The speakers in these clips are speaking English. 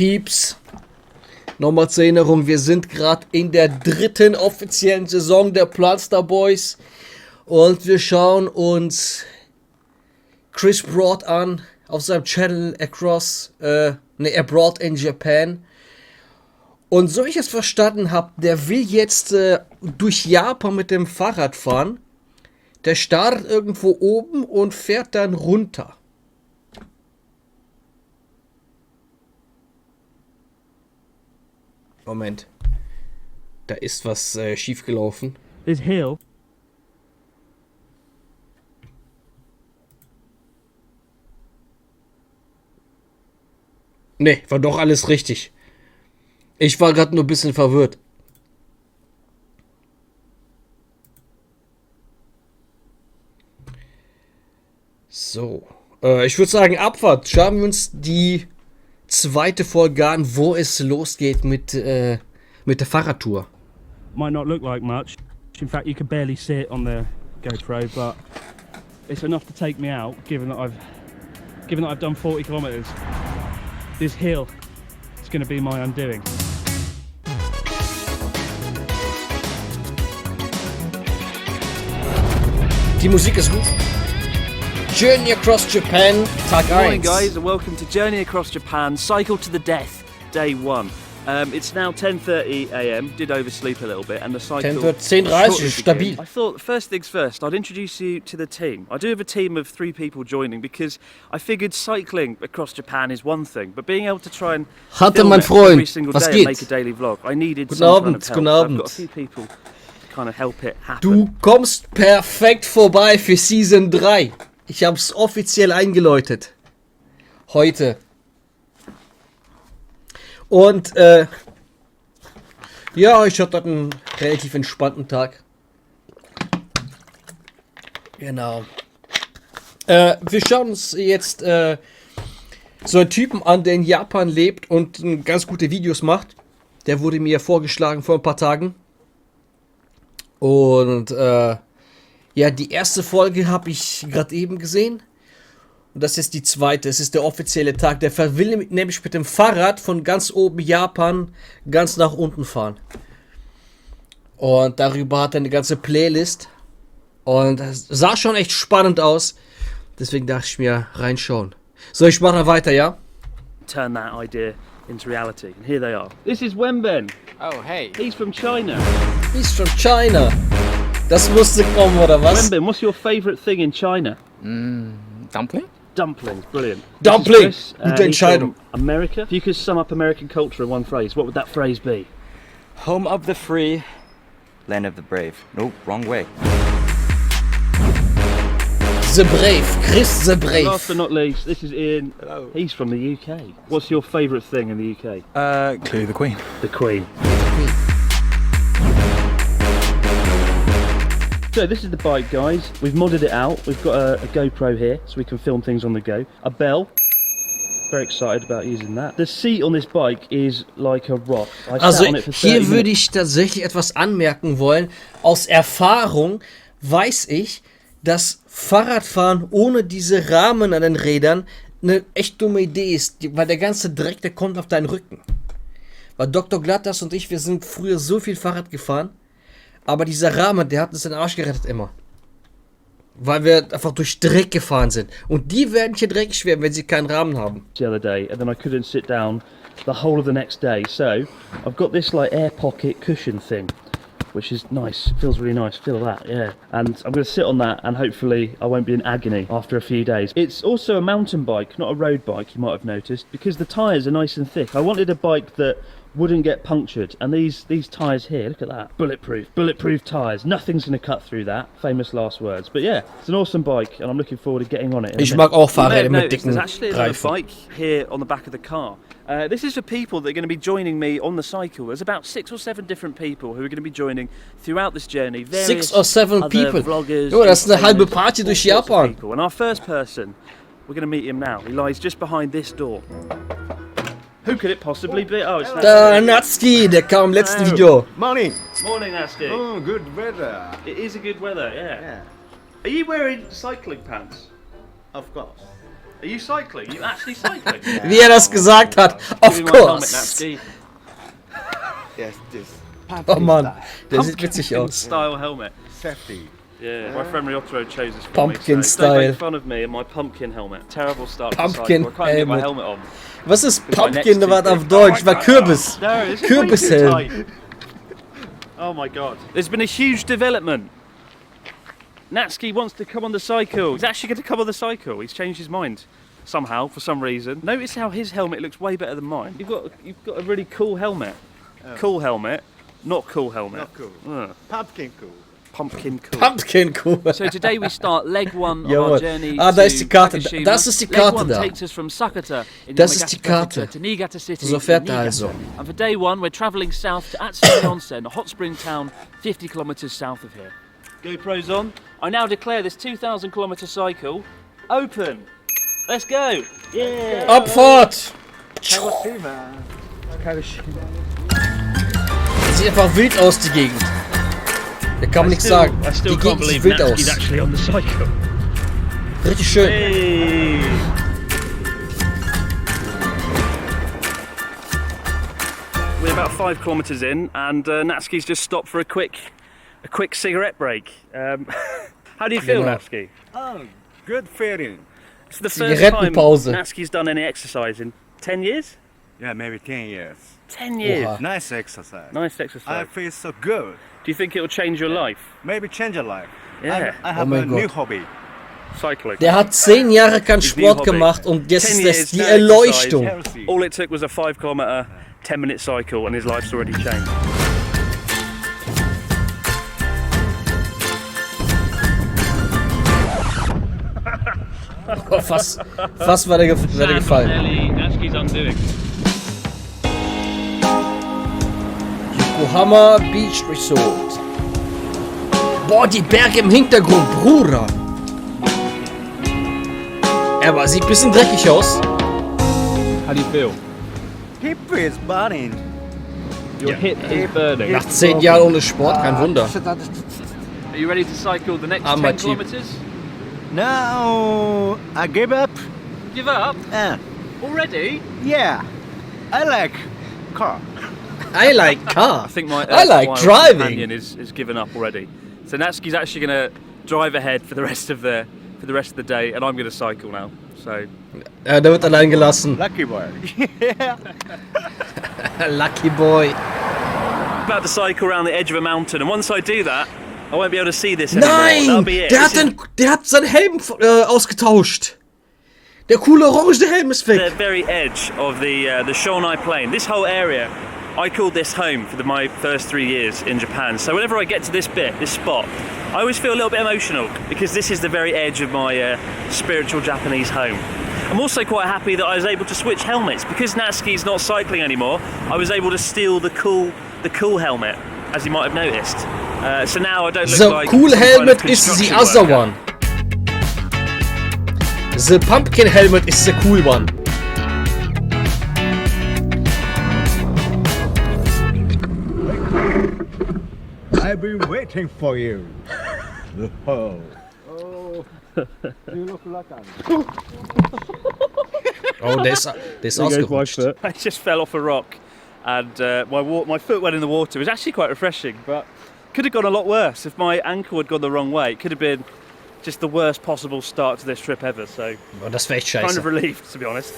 Pieps. Nochmal zur Erinnerung, wir sind gerade in der 3. offiziellen Saison der PlanstaBoys. Und wir schauen uns Chris Broad an auf seinem Channel Abroad in Japan. Und so ich es verstanden habe, der will jetzt durch Japan mit dem Fahrrad fahren. Der startet irgendwo oben und fährt dann runter. Moment. Da ist was schiefgelaufen. This hill. Ne, war doch alles richtig. Ich war gerade nur ein bisschen verwirrt. So. Ich würde sagen, Abfahrt. Schauen wir uns die 2. Folge an, wo es losgeht mit der Fahrradtour. Might not look like much. In fact, you can barely see it on the GoPro, but it's enough to take me out, given that I've done 40 kilometers. This hill is going to be my undoing. Die Musik ist gut. Journey Across Japan, Tag 1. Morning guys and welcome to Journey Across Japan, Cycle to the Death, Day 1. It's now 10:30 a.m, did oversleep a little bit and the cycle... 10:30, stabil. I thought, first things first, I'd introduce you to the team. I do have a team of 3 people joining because I figured cycling across Japan is one thing, but being able to try and film it every single day and make a daily vlog, I needed some kind of help. So I've got a few people to kind of help it happen. Du kommst perfekt vorbei für Season 3. Ich habe es offiziell eingeläutet. Heute. Und, ja, ich hatte einen relativ entspannten Tag. Genau. Wir schauen uns jetzt so einen Typen an, der in Japan lebt und ganz gute Videos macht. Der wurde mir vorgeschlagen vor ein paar Tagen. Und, ja, die erste Folge habe ich gerade eben gesehen. Und das ist die 2. Es ist der offizielle Tag. Der will nämlich mit dem Fahrrad von ganz oben Japan ganz nach unten fahren. Und darüber hat er eine ganze Playlist. Und das sah schon echt spannend aus. Deswegen dachte ich mir, reinschauen. So, ich mache weiter, ja? Turn that idea into reality. And here they are. This is Wenben. Oh, hey. He's from China. He's from China. Das musste kommen, oder was? Wenben, what's your favourite thing in China? Dumpling? Dumplings, brilliant. Dumpling! This is Chris, Gute he's from Entscheidung. America. If you could sum up American culture in one phrase, what would that phrase be? Home of the free, land of the brave. No, wrong way. The Brave. Chris the Brave. Last but not least, this is Ian. Hello. He's from the UK. What's your favourite thing in the UK? Clearly the Queen. The Queen. So this is the bike, guys. We've modded it out. We've got a GoPro here, so we can film things on the go. A bell. Very excited about using that. The seat on this bike is like a rock. I sat Also on it for 30 hier minutes. würde ich tatsächlich etwas anmerken wollen. Aus Erfahrung weiß ich, dass Fahrradfahren ohne diese Rahmen an den Rädern eine echt dumme Idee ist, weil der ganze Dreck, der kommt auf deinen Rücken. Weil Dr. Glatters und ich, wir sind früher so viel Fahrrad gefahren, aber dieser Rahmen, der hat uns den Arsch gerettet immer. Weil wir einfach durch Dreck gefahren sind. Und die werden hier dreckig werden, wenn sie keinen Rahmen haben. The other day, and then I couldn't sit down the whole of the next day. So I've got this like air pocket cushion thing, which is nice. Feels really nice. Feel that, yeah. And I'm going to sit on that, and hopefully I won't be in agony after a few days. It's also a mountain bike, not a road bike. You might have noticed because the tyres are nice and thick. I wanted a bike that wouldn't get punctured, and these tyres here, look at that, bulletproof tyres, nothing's going to cut through that. Famous last words. But yeah, it's an awesome bike and I'm looking forward to getting on it. Ich mag auch Fahrräder mit There's dicken actually another Reifen. bike here on the back of the car. This is for people that are going to be joining me on the cycle. There's about 6 or 7 different people who are going to be joining throughout this journey. 6 or 7 other people. Vloggers, Jo, das ist eine halbe entertainers, Party durch all sorts of Japan. people. And our first person, we're going to meet him now. He lies just behind this door. Who could it possibly be? Oh, it's Der Natsuki, der kam im letzten Video. Morning. Morning, Aski. Oh, good weather. It is a good weather, yeah. Yeah, Are you wearing cycling pants? of course. Are you cycling? Are you actually cycling? Wie er das gesagt hat. Of Give me my helmet, course. Natsuki. Yes, this. Oh Mann, der sieht witzig aus. Style helmet. Safety. Yeah, my friend Ryotaro chose this for Pumpkin me, so style. don't make fun of me and my pumpkin helmet. Terrible start to the Pumpkin cycle. I can't get my helmet. helmet on. Was ist my Pumpkin, next was two auf Deutsch? War Kürbis. No, it's Kürbishelm. way too tight. Oh my god. There's been a huge development. Natsuki wants to come on the cycle. He's actually going to come on the cycle. He's changed his mind somehow, for some reason. Notice how his helmet looks way better than mine. You've got a really cool helmet. Cool helmet, not cool helmet. Not cool. Pumpkin cool. Pumpkin cool. Pumpkin cool. So today we start leg one of Jawohl. our journey Ah, da ist to die Karte. Takashima. Das ist die Leg Karte one da. takes us from Sakata in Das ist die Yamagata Karte. Prefecture to Niigata City So in fährt er Niigata. also. And for day one, we're travelling south to Atsumi Onsen, a hot spring town 50 kilometres south of here. GoPro's on. I now declare this 2,000 kilometre cycle open. Let's go. Yeah. Abfahrt! Kagoshima. Sieht einfach wild aus, die Gegend. Da kann man nichts sagen. I still Die can't Gegend sieht believe wild Natsuki's aus. actually on the cycle. Richtig schön. Hey. We're about 5 kilometres in, and Natsuki's just stopped for a quick cigarette break. How do you feel, Genau. Natsuki? Oh, good feeling. It's the first time Zigarettenpause. Natsuki's done any exercise in 10 years? Yeah, maybe 10 years. 10 years. Oha. Nice exercise. Nice I exercise. feel so good. Do you think it will change your life? Maybe change your life. Yeah. I have Oh a mein new Gott. hobby. Cycling. Der hat 10 Jahre keinen His new Sport hobby. gemacht und jetzt 10 ist years, das die no Erleuchtung. Healthy. All it took was a 5 kilometre, 10-minute cycle, and his life's already changed. Oh, fast war der gefallen. Natsuki's undoing. Yokohama Beach Resort. Boah, die Berge im Hintergrund, Bruder. Aber sieht ein bisschen dreckig aus. How do you feel? Hip is burning. Your hip is burning. Nach 10 Jahren ohne Sport, kein Wunder. Are you ready to cycle the next my 10 cheap. kilometres? Now I give up. Give up? Uh, Already? yeah, I like car. I like car. I think my I like wild driving. companion is given up already. So Natsuki's actually going to drive ahead for the rest of the day, and I'm going to cycle now. So Ja, der wird allein gelassen. Lucky boy. Lucky boy. about to cycle around the edge of a mountain, and once I do that, I won't be able to see this anymore. That'll Nein! be it. Der hat seinen Helm ausgetauscht. Der coole orange Helm ist The weg. very edge of the Shonai Plain. This whole area, I called this home for my first 3 years in Japan. So whenever I get to this spot, I always feel a little bit emotional because this is the very edge of my spiritual Japanese home. I'm also quite happy that I was able to switch helmets because Natsuki's not cycling anymore. I was able to steal the cool helmet, as you might have noticed. So now I don't look The like cool some kind helmet of is the construction other worker. one. The pumpkin helmet is the cool one. I've been waiting for you. Oh. You look like Oh, der ist ausgerutscht. I just fell off a rock, and my foot went in the water. It was actually quite refreshing, but could have gone a lot worse if my ankle had gone the wrong way. It could have been just the worst possible start to this trip ever. So Oh, das wäre echt kind of scheiße. relieved, to be honest.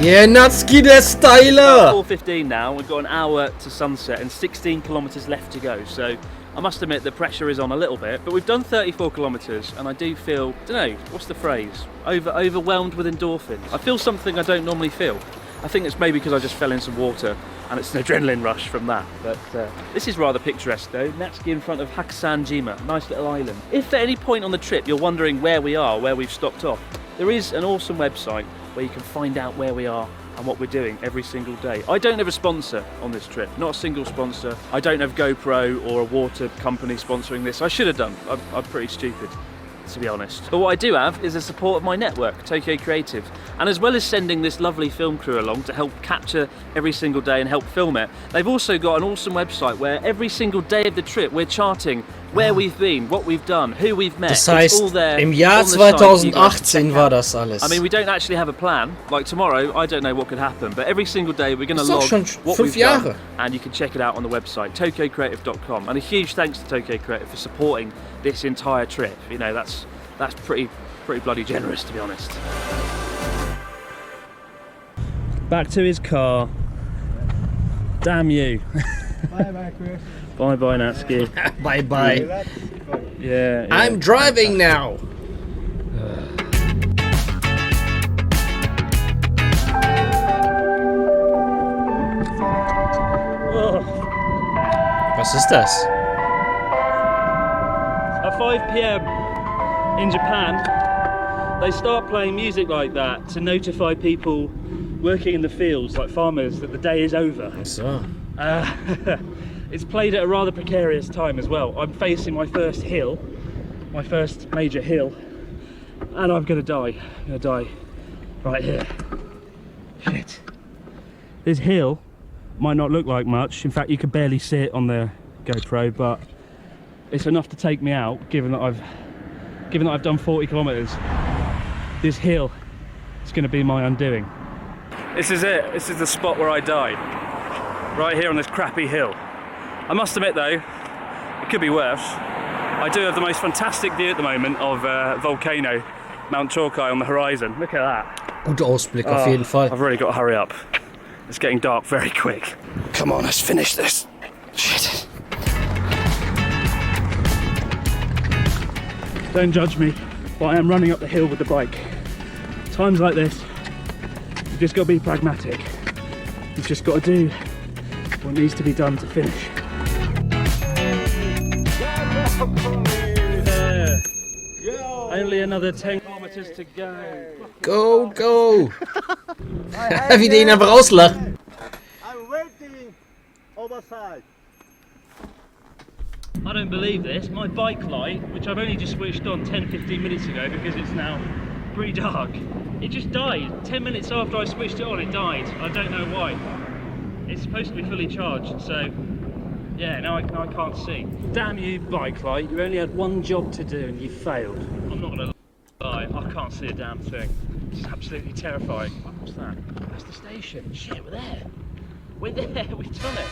Yeah, Natsuki, der Styler. 4:15 now. We've got an hour to sunset and 16 kilometres left to go. So I must admit the pressure is on a little bit, but we've done 34 kilometres, and I do feel, I don't know, what's the phrase? Overwhelmed with endorphins. I feel something I don't normally feel. I think it's maybe because I just fell in some water and it's an adrenaline rush from that. But this is rather picturesque though. Natsuki in front of Hakusanjima, nice little island. If at any point on the trip you're wondering where we are, where we've stopped off, there is an awesome website where you can find out where we are and what we're doing every single day. I don't have a sponsor on this trip, not a single sponsor. I don't have GoPro or a water company sponsoring this. I should have done. I'm pretty stupid, to be honest. But what I do have is the support of my network, Tokyo Creative. And as well as sending this lovely film crew along to help capture every single day and help film it, they've also got an awesome website where every single day of the trip we're charting where we've been, what we've done, who we've met. Das It's heißt, all there im Jahr on the site for you guys to check 2018 out. war das alles. I mean, we don't actually have a plan. Like tomorrow, I don't know what could happen, but every single day we're going to Ist doch log schon what 5 we've done, Jahre. and you can check it out on the website, tokyocreative.com. And a huge thanks to Tokyo Creative for supporting this entire trip. You know, that's pretty bloody generous, to be honest. Back to his car. Damn you. Bye bye, Chris. Bye bye, Natsuki. Bye bye. Yeah. I'm driving now. Oh. Was ist das? At 5 p.m. in Japan, they start playing music like that to notify people working in the fields, like farmers, that the day is over. So. It's played at a rather precarious time as well. I'm facing my first hill, my first major hill, and I'm gonna die. I'm gonna die right here. Shit. This hill might not look like much. In fact, you can barely see it on the GoPro, but it's enough to take me out, given that I've done 40 kilometers. This hill is going to be my undoing. This is it. This is the spot where I died. Right here on this crappy hill. I must admit though, it could be worse. I do have the most fantastic view at the moment of volcano, Mount Chorkai on the horizon. Look at that. Guter Ausblick auf jeden Fall. I've really got to hurry up. It's getting dark very quick. Come on, let's finish this. Shit. Don't judge me, but I am running up the hill with the bike. Times like this, you've just got to be pragmatic. You've just got to do what needs to be done to finish. Only another 10 kilometers to go. Go, go. Wie der ihn einfach auslacht. I'm waiting overside. I don't believe this. My bike light, which I've only just switched on 10-15 minutes ago because it's now pretty dark, it just died. 10 minutes after I switched it on, it died. I don't know why. It's supposed to be fully charged, so yeah, now I can't see. Damn you, bike light. You only had one job to do and you failed. I'm not gonna lie, I can't see a damn thing. It's absolutely terrifying. What's that? That's the station. Shit, we're there. We're there, we've done it.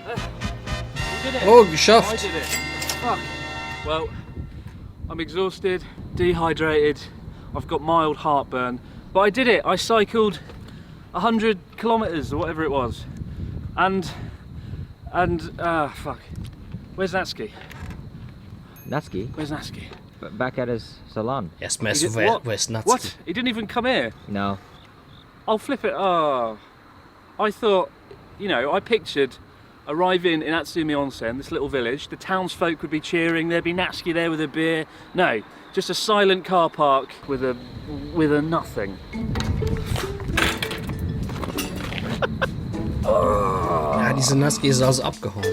We did it. Oh, I geschafft. did it. Fuck. Well, I'm exhausted, dehydrated, I've got mild heartburn, but I did it. I cycled 100 kilometers or whatever it was. And fuck. Where's Natsuki? Natsuki? Where's Natsuki? Back at his salon. Erstmal He so, did- what? where's Natsuki? What? He didn't even come here. No. I'll flip it. Oh. I thought, you know, I pictured arriving in Atsumi Onsen, this little village, the townsfolk would be cheering, there'd be Natsuki there with a beer. No, just a silent car park with a nothing. Ja, diese Natsuki ist also abgehauen.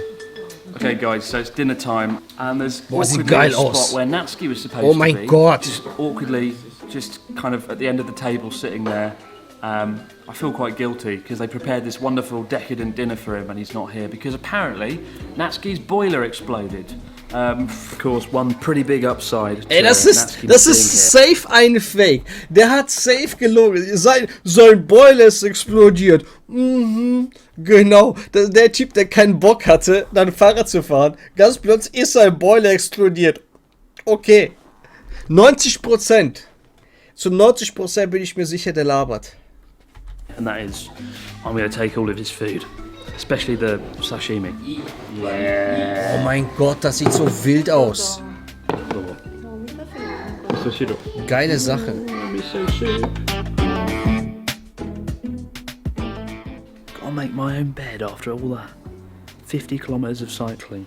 Okay guys, so it's dinner time and there's Boah, sieht awkwardly geil a spot aus. where Natsuki was supposed Oh to mein be. Gott. Just awkwardly, just kind of at the end of the table sitting there. I feel quite guilty because they prepared this wonderful decadent dinner for him and he's not here because apparently Natsuki's boiler exploded. Of course, one pretty big upside. Ey, das to ist Natsuki not being here. safe ein Fake. Der hat safe gelogen. Sein Boiler ist explodiert. Mhm, genau. Der Typ, der keinen Bock hatte, dann Fahrrad zu fahren, ganz plötzlich ist sein Boiler explodiert. Okay. 90%. Zu 90% bin ich mir sicher, der labert. And that is, I'm going to take all of his food, especially the sashimi. Oh mein Gott, das sieht so wild aus. Geile Sache. Gotta make my own bed after all that 50 kilometers of cycling.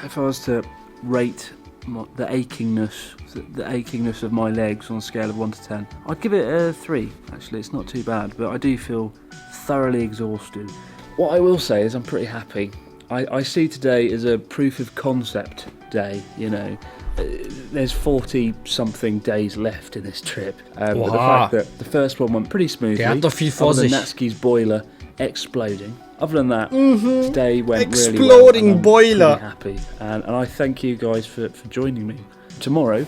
If I was to rate the achingness of my legs on a scale of 1 to 10, I'd give it a 3. Actually, it's not too bad, but I do feel thoroughly exhausted. What I will say is I'm pretty happy. I see today as a proof of concept day, you know. there's 40 something days left in this trip. But the Wow. fact that the first one went pretty smoothly. Der hat doch viel vor other than sich. Natsuki's boiler exploding. Other than that, today went really Exploding well. And I'm boiler. pretty happy. And I thank you guys for joining me. Tomorrow,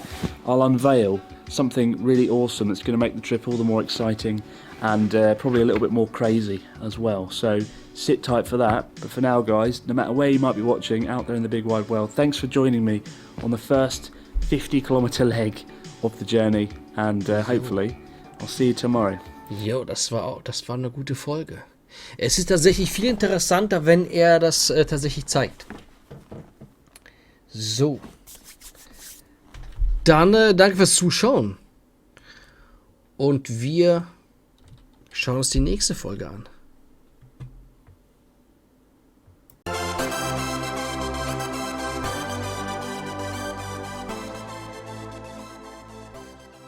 I'll unveil something really awesome that's going to make the trip all the more exciting and probably a little bit more crazy as well. So sit tight for that. But for now, guys, no matter where you might be watching out there in the big wide world, thanks for joining me on the first 50-kilometer leg of the journey. And hopefully, I'll see you tomorrow. Jo, das war eine gute Folge. Es ist tatsächlich viel interessanter, wenn er das tatsächlich zeigt. So. Dann danke fürs Zuschauen. Und wir schauen uns die nächste Folge an.